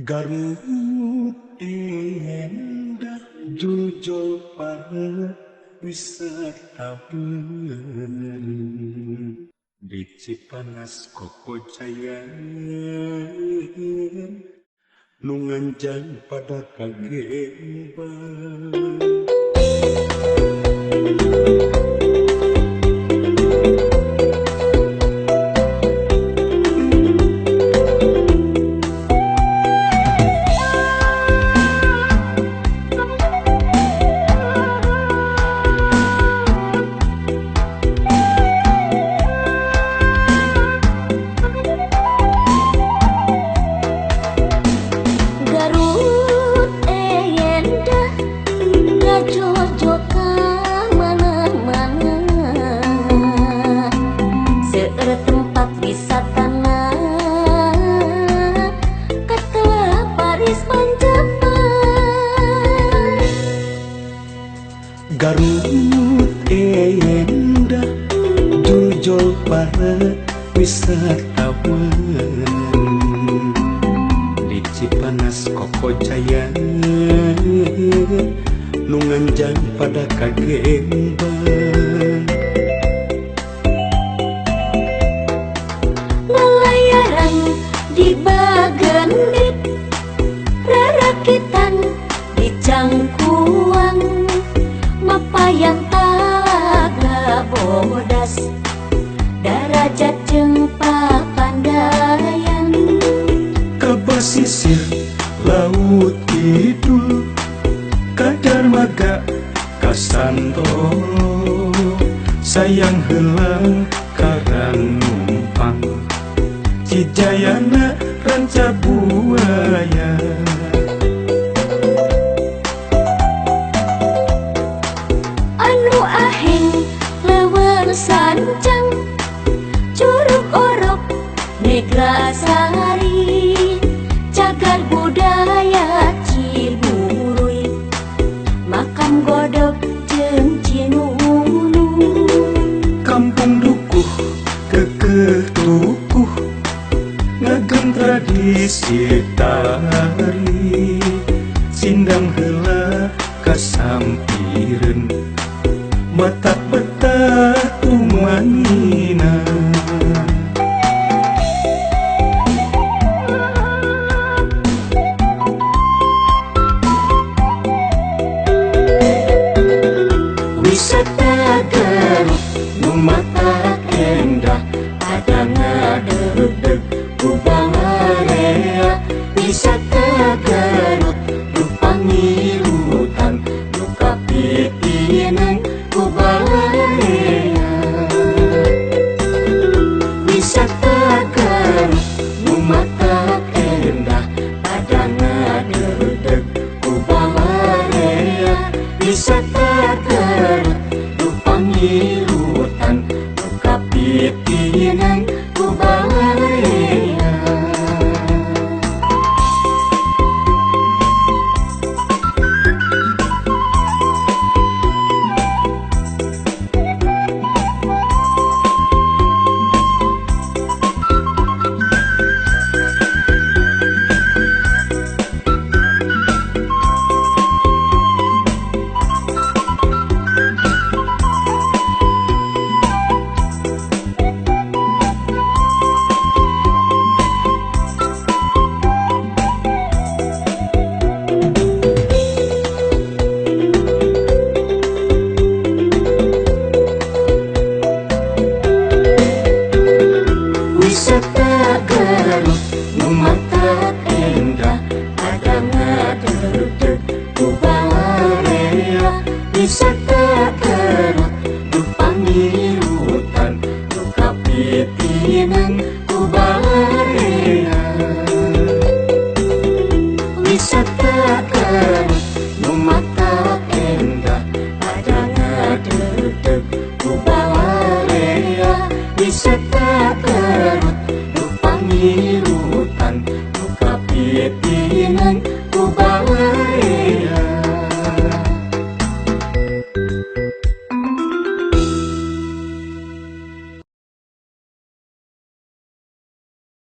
Garut endah jujur para wisatawan di Cipanas Koko Jaya nunganjang pada kagembang. Garut endah jujur para wisatawan di Cipanas Koko Jaya nunganjang pada kagembang. Nelayaran di Bagendit, rarakitan di Cangkuang, mapayang taga bodas, darajat jeung papandayan. Ka basisir laut kidul, ka Darmaga, ka Santolo, sayang heula karang numpang, Cijayana Ranca Buaya. Anu aheng leuweung sancang, Curug Orok Neglasari, cagar budaya Ciburuy, makam Godog jeung Cinulu. Kampung Dukuh kekeh tukuh ngagem tradisi tari, sindang heula kasampireun mata betah tumani.